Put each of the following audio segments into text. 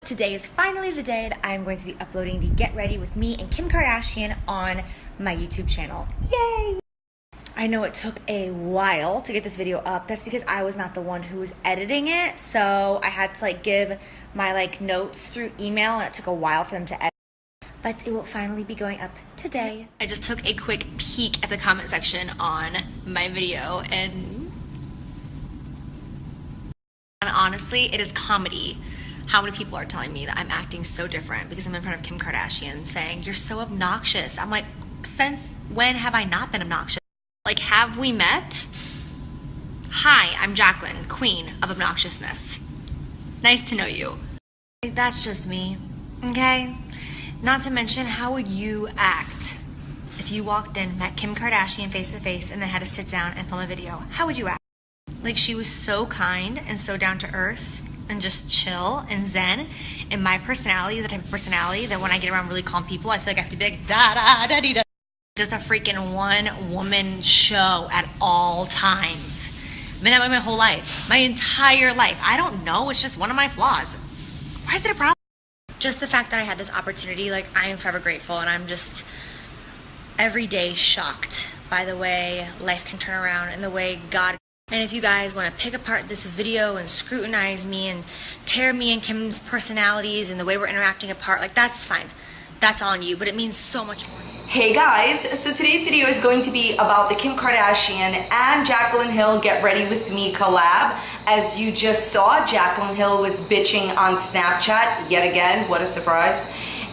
Today is finally the day that I'm going to be uploading the Get Ready with Me and Kim Kardashian on my YouTube channel. Yay! I know it took a while to get this video up. That's because I was not the one who was editing it, so I had to give my notes through email, and it took a while for them to edit. But it will finally be going up today. I just took a quick peek at the comment section on my video, and honestly, it is comedy how many people are telling me that I'm acting so different because I'm in front of Kim Kardashian saying, "You're so obnoxious." I'm like, since when have I not been obnoxious? Have we met? Hi, I'm Jaclyn, queen of obnoxiousness. Nice to know you. That's just me, okay? Not to mention, how would you act if you walked in, met Kim Kardashian face to face, and then had to sit down and film a video? How would you act? She was so kind and so down to earth and just chill and zen. And my personality is the type of personality that when I get around really calm people, I feel like I have to be like da da da dee da. Just a freaking one-woman show at all times. I've been that way my whole life, my entire life. I don't know, it's just one of my flaws. Why is it a problem? Just the fact that I had this opportunity, I am forever grateful, and I'm just every day shocked by the way life can turn around and the way God. And if you guys want to pick apart this video and scrutinize me and tear me and Kim's personalities and the way we're interacting apart, that's fine. That's on you, but it means so much more. Hey guys, so today's video is going to be about the Kim Kardashian and Jaclyn Hill Get Ready With Me collab. As you just saw, Jaclyn Hill was bitching on Snapchat yet again. What a surprise.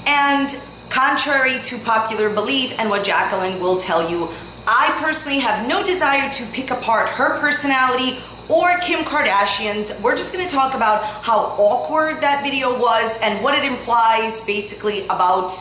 And contrary to popular belief and what Jaclyn will tell you, I personally have no desire to pick apart her personality or Kim Kardashian's. We're just going to talk about how awkward that video was and what it implies basically about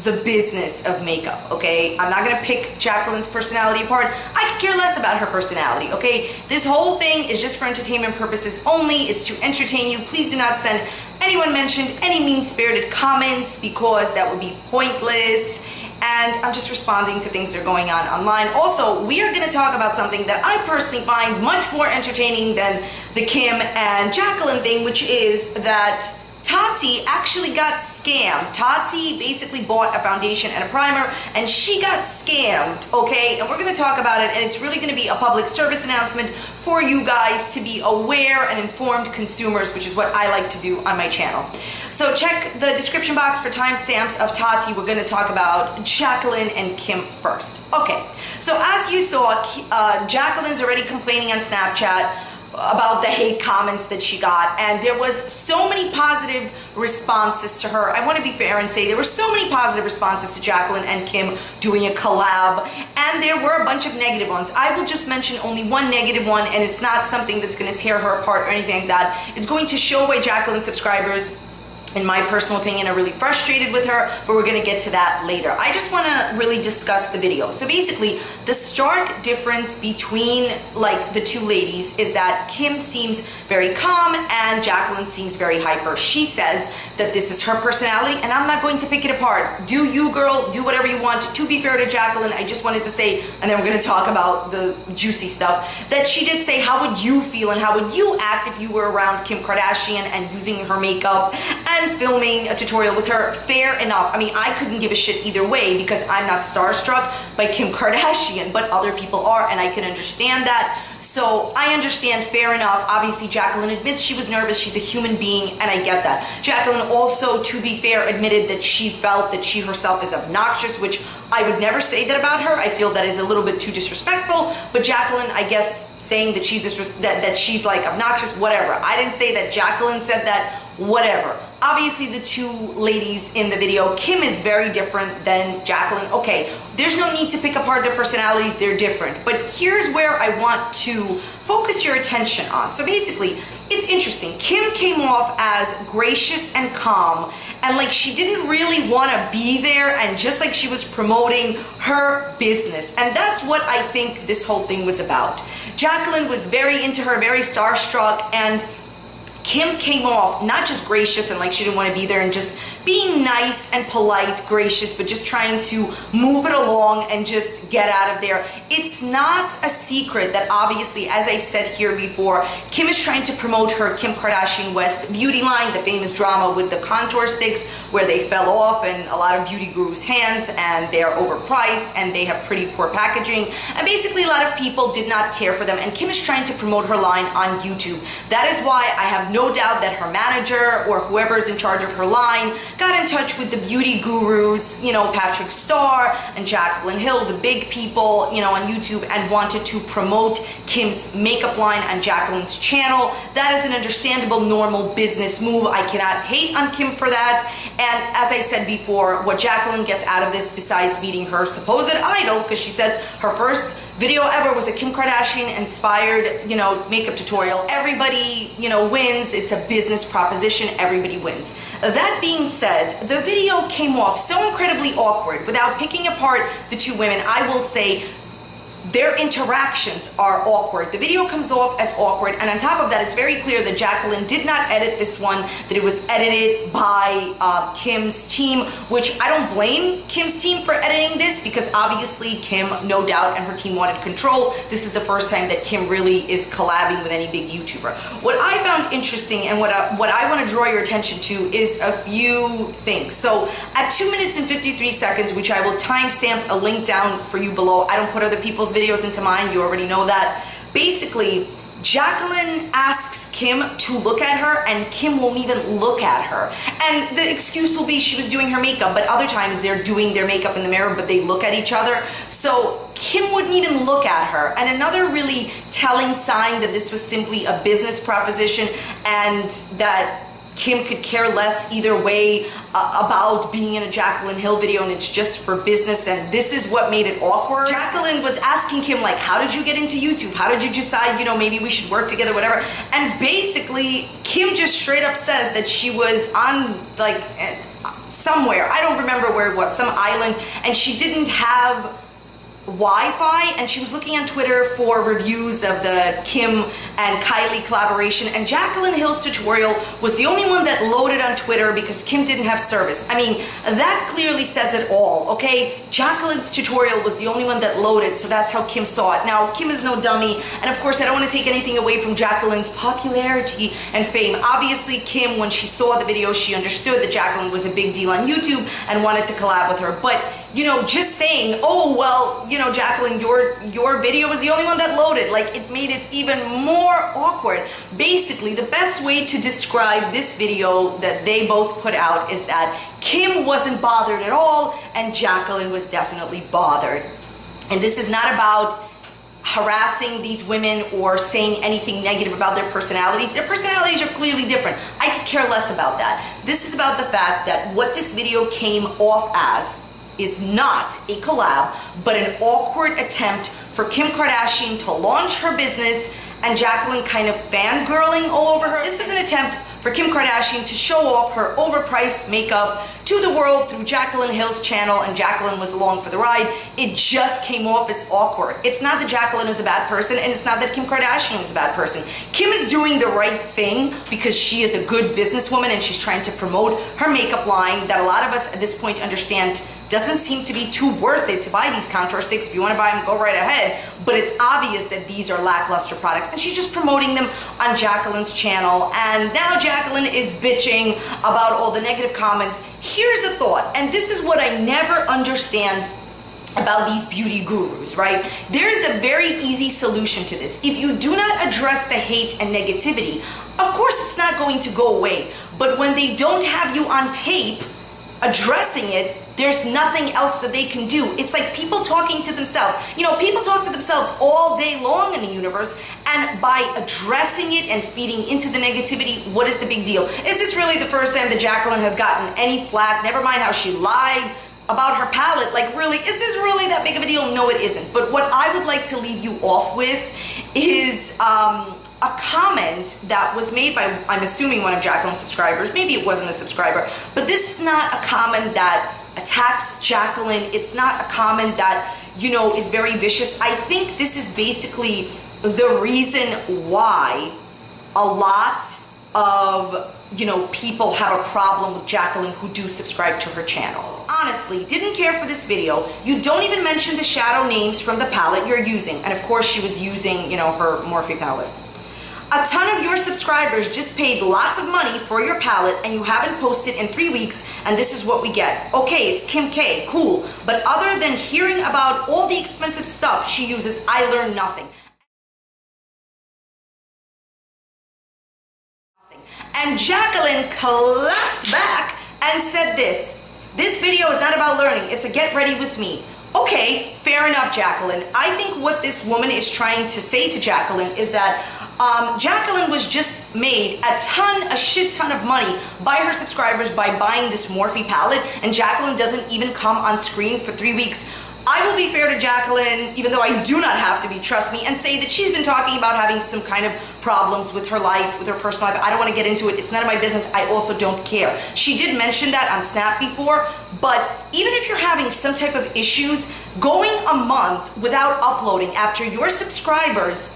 the business of makeup, okay? I'm not gonna pick Jaclyn's personality apart. I could care less about her personality, okay? This whole thing is just for entertainment purposes only. It's to entertain you. Please do not send anyone mentioned any mean-spirited comments because that would be pointless. And I'm just responding to things that are going on online. Also, we are gonna talk about something that I personally find much more entertaining than the Kim and Jaclyn thing, which is that Tati actually got scammed. Tati basically bought a foundation and a primer and she got scammed, okay? And we're gonna talk about it, and it's really gonna be a public service announcement for you guys to be aware and informed consumers, which is what I like to do on my channel. So check the description box for timestamps of Tati. We're gonna talk about Jaclyn and Kim first. Okay, so as you saw, Jaclyn's already complaining on Snapchat about the hate comments that she got, and there was so many positive responses to her. I want to be fair and say there were so many positive responses to Jaclyn and Kim doing a collab, and there were a bunch of negative ones. I will just mention only one negative one, and it's not something that's going to tear her apart or anything like that. It's going to show why Jaclyn subscribers, in my personal opinion, are really frustrated with her, but we're gonna get to that later. I just wanna really discuss the video. So basically, the stark difference between the two ladies is that Kim seems very calm and Jaclyn seems very hyper. She says that this is her personality and I'm not going to pick it apart. Do you, girl, do whatever you want. To be fair to Jaclyn, I just wanted to say, and then we're gonna talk about the juicy stuff, that she did say, how would you feel and how would you act if you were around Kim Kardashian and using her makeup and filming a tutorial with her? Fair enough. I mean, I couldn't give a shit either way because I'm not starstruck by Kim Kardashian, but other people are, and I can understand that. So I understand, fair enough. Obviously, Jaclyn admits she was nervous. She's a human being, and I get that. Jaclyn also, to be fair, admitted that she felt that she herself is obnoxious, which I would never say that about her. I feel that is a little bit too disrespectful, but Jaclyn, I guess, saying that she's that she's obnoxious, whatever. I didn't say that. Jaclyn said that, whatever. Obviously, the two ladies in the video, Kim is very different than Jaclyn. Okay, there's no need to pick apart their personalities, they're different. But here's where I want to focus your attention on. So basically, it's interesting. Kim came off as gracious and calm, and she didn't really want to be there, and just she was promoting her business. And that's what I think this whole thing was about. Jaclyn was very into her, very starstruck, and Kim came off not just gracious and like she didn't want to be there and just being nice and polite, gracious, but just trying to move it along and just get out of there. It's not a secret that obviously, as I've said here before, Kim is trying to promote her Kim Kardashian West beauty line, the famous drama with the contour sticks where they fell off in a lot of beauty gurus' hands and they're overpriced and they have pretty poor packaging. And basically a lot of people did not care for them, and Kim is trying to promote her line on YouTube. That is why I have no doubt that her manager or whoever is in charge of her line got in touch with the beauty gurus, you know, Patrick Starr and Jaclyn Hill, the big people, you know, on YouTube, and wanted to promote Kim's makeup line on Jaclyn's channel. That is an understandable, normal business move. I cannot hate on Kim for that. And as I said before, what Jaclyn gets out of this, besides meeting her supposed idol, because she says her first video ever was a Kim Kardashian inspired, you know, makeup tutorial. Everybody, you know, wins. It's a business proposition. Everybody wins. That being said, the video came off so incredibly awkward. Without picking apart the two women, I will say their interactions are awkward. The video comes off as awkward, and on top of that, it's very clear that Jaclyn did not edit this one, that it was edited by Kim's team, which I don't blame Kim's team for editing this, because obviously Kim, no doubt, and her team wanted control. This is the first time that Kim really is collabing with any big YouTuber. What I found interesting and what I want to draw your attention to is a few things. So at 2 minutes and 53 seconds, which I will timestamp a link down for you below. I don't put other people's videos into mine, you already know that. Basically, Jaclyn asks Kim to look at her, and Kim won't even look at her. And the excuse will be she was doing her makeup, but other times they're doing their makeup in the mirror, but they look at each other. So Kim wouldn't even look at her. And another really telling sign that this was simply a business proposition and that Kim could care less either way about being in a Jaclyn Hill video, and it's just for business, and this is what made it awkward. Jaclyn was asking Kim, like, how did you get into YouTube? How did you decide, you know, maybe we should work together, whatever? And basically, Kim just straight up says that she was on, like, somewhere. I don't remember where it was, some island, and she didn't have Wi-Fi, and she was looking on Twitter for reviews of the Kim and Kylie collaboration, and Jaclyn Hill's tutorial was the only one that loaded on Twitter because Kim didn't have service. I mean, that clearly says it all, okay? Jaclyn's tutorial was the only one that loaded, so that's how Kim saw it. Now, Kim is no dummy, and of course, I don't want to take anything away from Jaclyn's popularity and fame. Obviously, Kim, when she saw the video, she understood that Jaclyn was a big deal on YouTube and wanted to collab with her, but you know, just saying, oh, well, you know, Jaclyn, your video was the only one that loaded, like, it made it even more awkward. Basically, the best way to describe this video that they both put out is that Kim wasn't bothered at all, and Jaclyn was definitely bothered. And this is not about harassing these women or saying anything negative about their personalities. Their personalities are clearly different. I could care less about that. This is about the fact that what this video came off as is not a collab, but an awkward attempt for Kim Kardashian to launch her business and Jaclyn kind of fangirling all over her. This was an attempt for Kim Kardashian to show off her overpriced makeup to the world through Jaclyn Hill's channel, and Jaclyn was along for the ride. It just came off as awkward. It's not that Jaclyn is a bad person, and it's not that Kim Kardashian is a bad person. Kim is doing the right thing because she is a good businesswoman and she's trying to promote her makeup line that a lot of us at this point understand doesn't seem to be too worth it to buy these contour sticks. If you want to buy them, go right ahead. But it's obvious that these are lackluster products, and she's just promoting them on Jaclyn's channel. And now Jaclyn is bitching about all the negative comments. Here's a thought, and this is what I never understand about these beauty gurus, right? There's a very easy solution to this. If you do not address the hate and negativity, of course it's not going to go away. But when they don't have you on tape addressing it, there's nothing else that they can do. It's like people talking to themselves. You know, people talk to themselves all day long in the universe, and by addressing it and feeding into the negativity, what is the big deal? Is this really the first time that Jaclyn has gotten any flack? Never mind how she lied about her palette. Like, really, is this really that big of a deal? No, it isn't. But what I would like to leave you off with is a comment that was made by, I'm assuming, one of Jaclyn's subscribers. Maybe it wasn't a subscriber, but this is not a comment that attacks Jaclyn. It's not a comment that, you know, is very vicious. I think this is basically the reason why a lot of, you know, people have a problem with Jaclyn who do subscribe to her channel. Honestly, didn't care for this video. You don't even mention the shadow names from the palette you're using. And of course she was using, you know, her Morphe palette. A ton of your subscribers just paid lots of money for your palette and you haven't posted in 3 weeks and this is what we get. Okay, it's Kim K, cool. But other than hearing about all the expensive stuff she uses, I learned nothing. And Jaclyn clapped back and said this video is not about learning, it's a get ready with me. Okay, fair enough, Jaclyn. I think what this woman is trying to say to Jaclyn is that Jaclyn was just made a shit ton of money by her subscribers by buying this Morphe palette, and Jaclyn doesn't even come on screen for 3 weeks. I will be fair to Jaclyn, even though I do not have to be, trust me, and say that she's been talking about having some kind of problems with her life, with her personal life. I don't want to get into it. It's none of my business. I also don't care. She did mention that on Snap before, but even if you're having some type of issues, going a month without uploading after your subscribers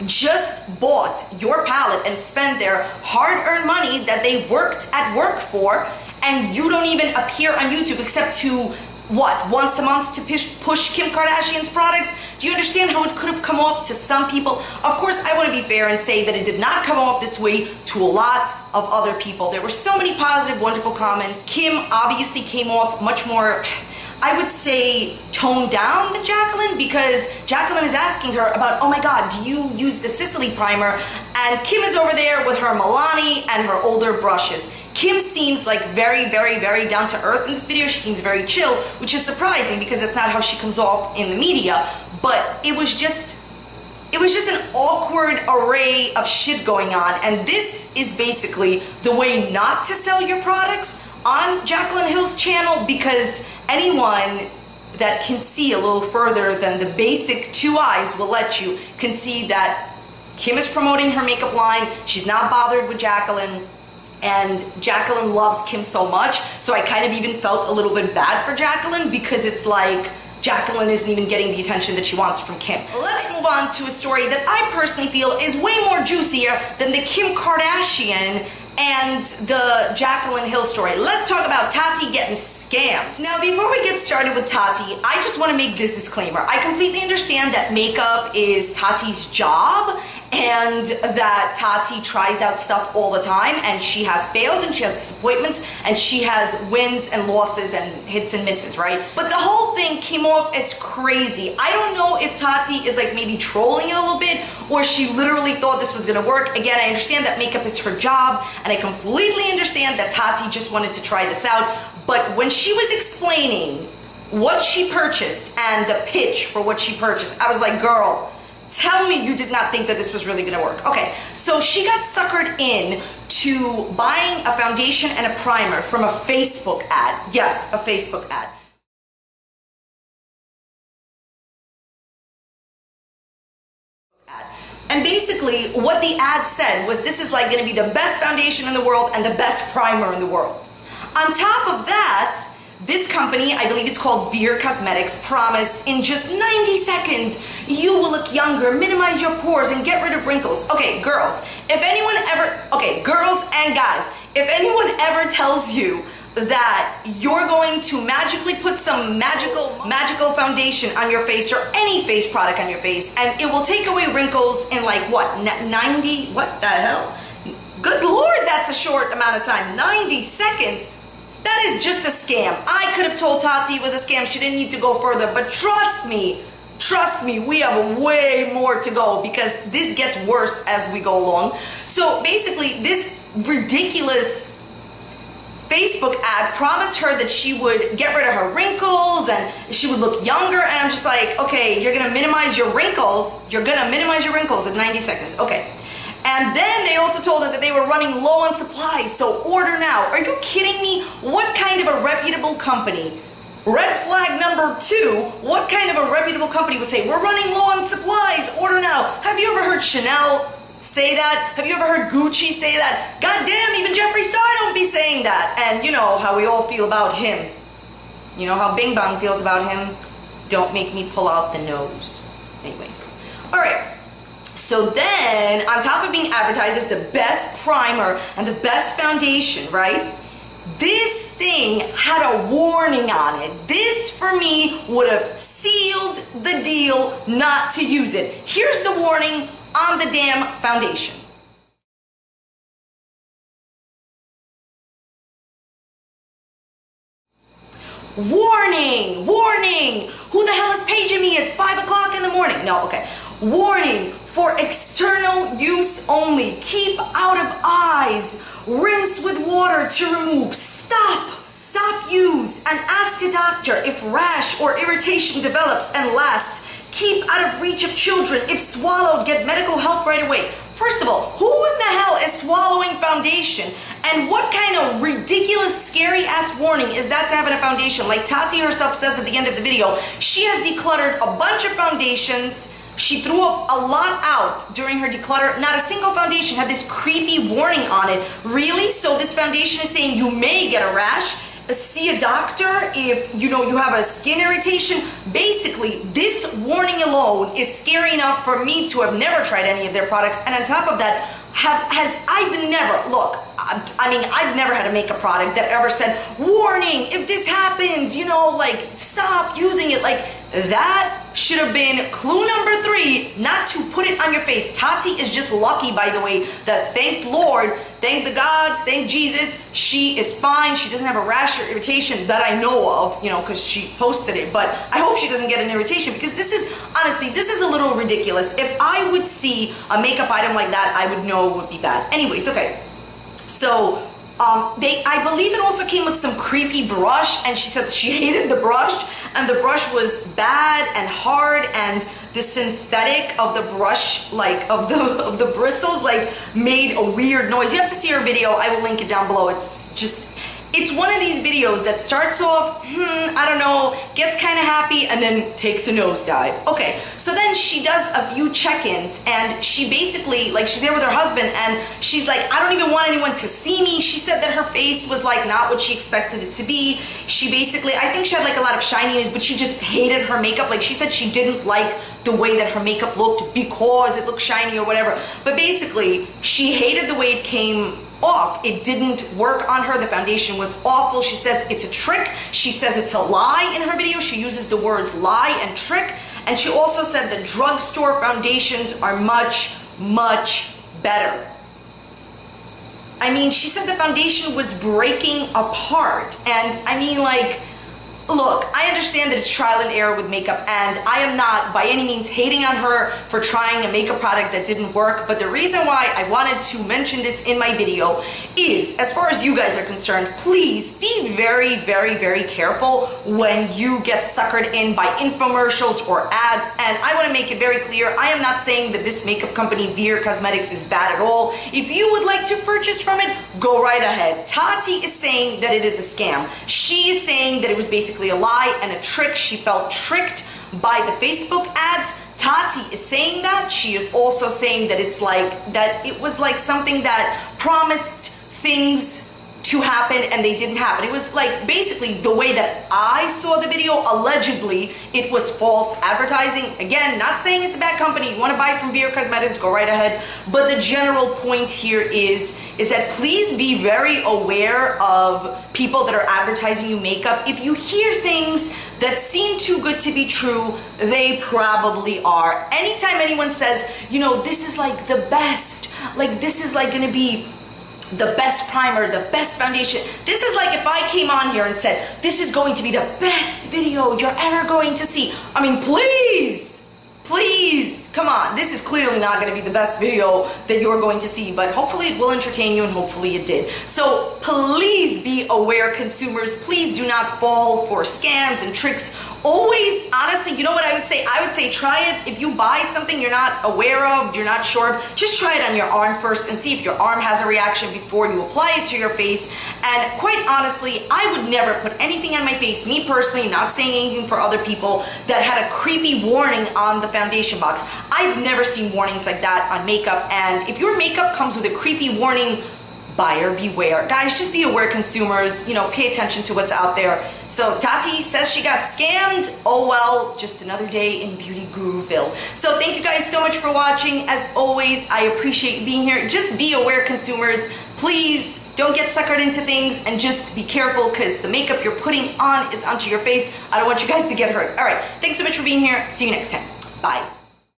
just bought your palette and spent their hard-earned money that they worked at work for, and you don't even appear on YouTube except to what, once a month to push Kim Kardashian's products? Do you understand how it could have come off to some people? Of course, I want to be fair and say that it did not come off this way to a lot of other people. There were so many positive, wonderful comments. Kim obviously came off much more, I would say, toned down than Jaclyn, because Jaclyn is asking her about, oh my God, do you use the Sicily primer? And Kim is over there with her Milani and her older brushes. Kim seems like very, very, very down to earth in this video. She seems very chill, which is surprising because that's not how she comes off in the media. But it was just an awkward array of shit going on. And this is basically the way not to sell your products on Jaclyn Hill's channel, because anyone that can see a little further than the basic 2 eyes will let you can see that Kim is promoting her makeup line. She's not bothered with Jaclyn. And Jaclyn loves Kim so much, so I kind of even felt a little bit bad for Jaclyn, because it's like Jaclyn isn't even getting the attention that she wants from Kim. Let's move on to a story that I personally feel is way more juicier than the Kim Kardashian and the Jaclyn Hill story. Let's talk about Tati getting scammed. Now, before we get started with Tati, I just want to make this disclaimer. I completely understand that makeup is Tati's job, and that Tati tries out stuff all the time, and she has fails and she has disappointments and she has wins and losses and hits and misses, right? But the whole thing came off as crazy. I don't know if Tati is like maybe trolling it a little bit, or she literally thought this was gonna work. Again, I understand that makeup is her job, and I completely understand that Tati just wanted to try this out. But when she was explaining what she purchased and the pitch for what she purchased, I was like, girl, tell me you did not think that this was really gonna work. Okay, so she got suckered in to buying a foundation and a primer from a Facebook ad. Yes, a Facebook ad. And basically what the ad said was this is like gonna be the best foundation in the world and the best primer in the world. On top of that, this company, I believe it's called Veer Cosmetics, promised in just 90 seconds, you will look younger, minimize your pores, and get rid of wrinkles. Okay, girls, if anyone ever, okay, girls and guys, if anyone ever tells you that you're going to magically put some magical foundation on your face, or any face product on your face, and it will take away wrinkles in like what, 90, what the hell? Good Lord, that's a short amount of time, 90 seconds. That is just a scam. I could have told Tati it was a scam. She didn't need to go further, but trust me, we have way more to go, because this gets worse as we go along. So basically, this ridiculous Facebook ad promised her that she would get rid of her wrinkles and she would look younger, and I'm just like, okay, you're gonna minimize your wrinkles. You're gonna minimize your wrinkles in 90 seconds. Okay. And then they also told her that they were running low on supplies, so order now. Are you kidding me? What kind of a reputable company? Red flag number 2, what kind of a reputable company would say, we're running low on supplies, order now? Have you ever heard Chanel say that? Have you ever heard Gucci say that? God damn, even Jeffree Star don't be saying that. And you know how we all feel about him. You know how Bing Bong feels about him? Don't make me pull out the nose. Anyways. Alright. So So then, on top of being advertised as the best primer and the best foundation, right? This thing had a warning on it. This, for me, would have sealed the deal not to use it. Here's the warning on the damn foundation. Warning, warning. Who the hell is paging me at 5 o'clock in the morning? No, okay. Warning, for external use only. Keep out of eyes. Rinse with water to remove. Stop use and ask a doctor if rash or irritation develops and lasts. Keep out of reach of children. If swallowed, get medical help right away. First of all, who in the hell is swallowing foundation? And what kind of ridiculous, scary ass warning is that to have in a foundation? Like Tati herself says at the end of the video, she has decluttered a bunch of foundations. She threw up a lot out during her declutter. Not a single foundation had this creepy warning on it. Really? So this foundation is saying you may get a rash. See a doctor if you have a skin irritation. Basically, this warning alone is scary enough for me to have never tried any of their products. And on top of that, I've never had a makeup product that ever said, warning, if this happens, stop using it. Like, that should have been clue number 3, not to put it on your face. Tati is just lucky, by the way, that thank Lord, thank the gods, thank Jesus, she is fine. She doesn't have a rash or irritation that I know of, because she posted it. But I hope she doesn't get an irritation, because this is a little ridiculous. If I would see a makeup item like that, I would know it would be bad. Anyways, okay. So, I believe it also came with some creepy brush, and she said she hated the brush, and the brush was bad and hard, and the synthetic of the brush, like of the bristles, like made a weird noise. You have to see her video. I will link it down below. It's one of these videos that starts off, I don't know, gets kind of happy, and then takes a nosedive. Okay, so then she does a few check-ins, and she basically, she's there with her husband, and she's like, I don't even want anyone to see me. She said that her face was, not what she expected it to be. She basically, I think she had, a lot of shininess, but she just hated her makeup. She said she didn't like the way that her makeup looked because it looked shiny or whatever. But basically, she hated the way it came off. It didn't work on her. The foundation was awful. She says it's a trick. She says it's a lie in her video. She uses the words lie and trick. And she also said the drugstore foundations are much, much better. She said the foundation was breaking apart. And look, I understand that it's trial and error with makeup, and I am not by any means hating on her for trying a makeup product that didn't work, but the reason why I wanted to mention this in my video is, as far as you guys are concerned, please be very, very, very careful when you get suckered in by infomercials or ads. And I want to make it very clear, I am not saying that this makeup company, Veer Cosmetics, is bad at all. If you would like to purchase from it, go right ahead. Tati is saying that it is a scam. She is saying that it was basically a lie and a trick. She felt tricked by the Facebook ads. Tati is saying that. She is also saying that it was something that promised things to happen and they didn't happen. It was basically the way that I saw the video, allegedly it was false advertising. Again, not saying it's a bad company. You want to buy from Veer Cosmetics, go right ahead. But the general point here is that please be very aware of people that are advertising you makeup. If you hear things that seem too good to be true, they probably are. Anytime anyone says, this is the best, this is gonna be the best primer, the best foundation. This is if I came on here and said, this is going to be the best video you're ever going to see. Please, come on. This is clearly not going to be the best video that you're going to see, but hopefully it will entertain you, and hopefully it did. So please be aware, consumers. Please do not fall for scams and tricks. Always, honestly, you know what I would say? I would say try it. If you buy something you're not aware of, you're not sure, just try it on your arm first and see if your arm has a reaction before you apply it to your face. And quite honestly, I would never put anything on my face, me personally, not saying anything for other people, that had a creepy warning on the foundation box. I've never seen warnings like that on makeup, and if your makeup comes with a creepy warning, buyer beware. Guys, just be aware, consumers, you know, pay attention to what's out there. So Tati says she got scammed. Oh well, just another day in Beauty Guruville. So thank you guys so much for watching. As always, I appreciate you being here. Just be aware, consumers. Please don't get suckered into things, and just be careful, because the makeup you're putting on is onto your face. I don't want you guys to get hurt. All right, thanks so much for being here. See you next time. Bye.